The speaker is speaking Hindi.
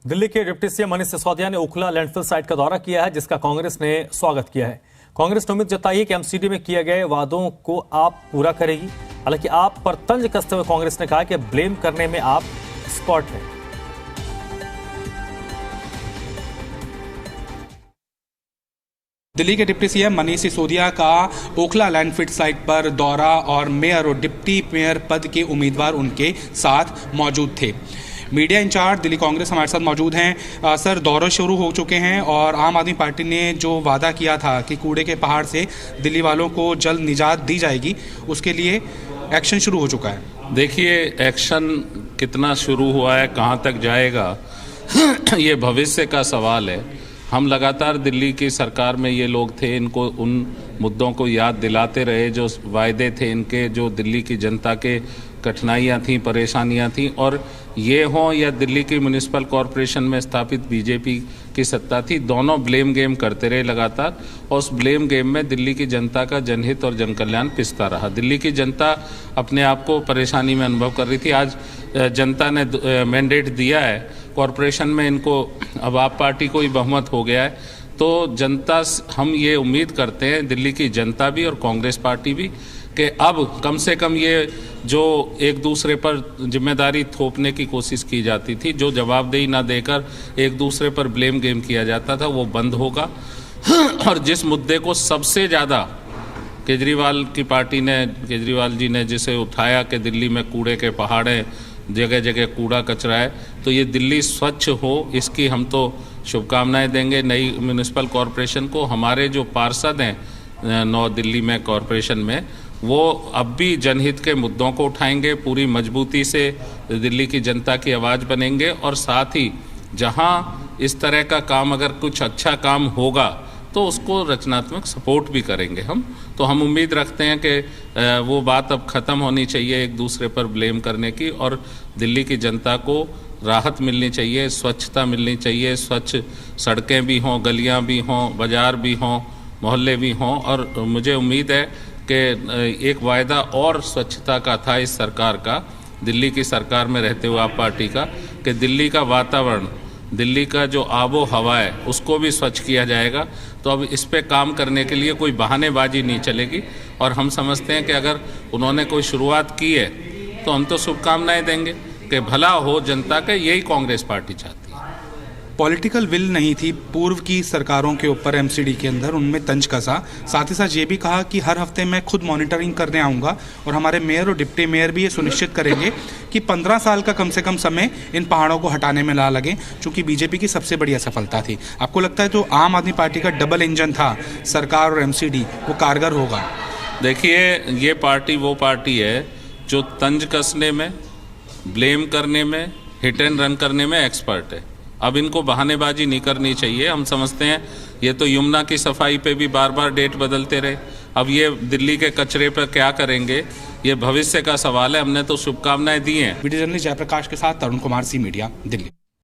दिल्ली के डिप्टी सीएम मनीष सिसोदिया ने ओखला लैंडफिल साइट का दौरा किया है, जिसका कांग्रेस ने स्वागत किया है। कांग्रेस ने उम्मीद जताई है कि एमसीडी में किए गए वादों को आप पूरा करेगी। हालांकि आप पर तंज कसते हुए कांग्रेस ने कहा कि ब्लेम करने में आप एक्सपर्ट हैं। दिल्ली के डिप्टी सीएम मनीष सिसोदिया का ओखला लैंडफिल साइट पर दौरा और मेयर और डिप्टी मेयर पद के उम्मीदवार उनके साथ मौजूद थे। मीडिया इंचार्ज दिल्ली कांग्रेस हमारे साथ मौजूद हैं। सर, दौरे शुरू हो चुके हैं और आम आदमी पार्टी ने जो वादा किया था कि कूड़े के पहाड़ से दिल्ली वालों को जल्द निजात दी जाएगी, उसके लिए एक्शन शुरू हो चुका है। देखिए, एक्शन कितना शुरू हुआ है, कहाँ तक जाएगा ये भविष्य का सवाल है। हम लगातार दिल्ली की सरकार में ये लोग थे, इनको उन मुद्दों को याद दिलाते रहे जो वायदे थे इनके, जो दिल्ली की जनता के कठिनाइयाँ थीं, परेशानियाँ थीं, और ये हों या दिल्ली की म्युनिसिपल कॉरपोरेशन में स्थापित बीजेपी की सत्ता थी, दोनों ब्लेम गेम करते रहे लगातार। और उस ब्लेम गेम में दिल्ली की जनता का जनहित और जनकल्याण पिसता रहा। दिल्ली की जनता अपने आप को परेशानी में अनुभव कर रही थी। आज जनता ने मैंडेट दिया है कॉरपोरेशन में, इनको अब आप पार्टी को ही बहुमत हो गया है, तो जनता, हम ये उम्मीद करते हैं दिल्ली की जनता भी और कांग्रेस पार्टी भी कि अब कम से कम ये जो एक दूसरे पर जिम्मेदारी थोपने की कोशिश की जाती थी, जो जवाबदेही ना देकर एक दूसरे पर ब्लेम गेम किया जाता था, वो बंद होगा। और जिस मुद्दे को सबसे ज़्यादा केजरीवाल की पार्टी ने, केजरीवाल जी ने जिसे उठाया कि दिल्ली में कूड़े के पहाड़ हैं, जगह जगह कूड़ा कचरा है, तो ये दिल्ली स्वच्छ हो, इसकी हम तो शुभकामनाएं देंगे नई म्युनिसिपल कॉरपोरेशन को। हमारे जो पार्षद हैं नौ दिल्ली में कॉरपोरेशन में, वो अब भी जनहित के मुद्दों को उठाएंगे, पूरी मजबूती से दिल्ली की जनता की आवाज़ बनेंगे। और साथ ही जहां इस तरह का काम, अगर कुछ अच्छा काम होगा तो उसको रचनात्मक सपोर्ट भी करेंगे हम। तो हम उम्मीद रखते हैं कि वो बात अब ख़त्म होनी चाहिए एक दूसरे पर ब्लेम करने की, और दिल्ली की जनता को राहत मिलनी चाहिए, स्वच्छता मिलनी चाहिए, स्वच्छ सड़कें भी हों, गलियां भी हों, बाज़ार भी हों, मोहल्ले भी हों। और मुझे उम्मीद है कि एक वायदा और स्वच्छता का था इस सरकार का, दिल्ली की सरकार में रहते हुए आप पार्टी का, कि दिल्ली का वातावरण, दिल्ली का जो आबो हवा है, उसको भी स्वच्छ किया जाएगा। तो अब इस पे काम करने के लिए कोई बहानेबाजी नहीं चलेगी। और हम समझते हैं कि अगर उन्होंने कोई शुरुआत की है तो हम तो शुभकामनाएं देंगे कि भला हो जनता का, यही कांग्रेस पार्टी चाहती है। पॉलिटिकल विल नहीं थी पूर्व की सरकारों के ऊपर एमसीडी के अंदर, उनमें तंज कसा। साथ ही साथ ये भी कहा कि हर हफ्ते मैं खुद मॉनिटरिंग करने आऊँगा और हमारे मेयर और डिप्टी मेयर भी ये सुनिश्चित करेंगे कि 15 साल का कम से कम समय इन पहाड़ों को हटाने में ना लगे, चूँकि बीजेपी की सबसे बड़ी असफलता थी। आपको लगता है जो आम आदमी पार्टी का डबल इंजन था, सरकार और एमसीडी, वो कारगर होगा? देखिए, ये पार्टी वो पार्टी है जो तंज कसने में, ब्लेम करने में, हिट एंड रन करने में एक्सपर्ट है। अब इनको बहानेबाजी नहीं करनी चाहिए। हम समझते हैं ये तो यमुना की सफाई पे भी बार बार डेट बदलते रहे, अब ये दिल्ली के कचरे पर क्या करेंगे, ये भविष्य का सवाल है। हमने तो शुभकामनाएं दी हैं। वीडियो जर्नलिस्ट जयप्रकाश के साथ तरुण कुमार, सी मीडिया, दिल्ली।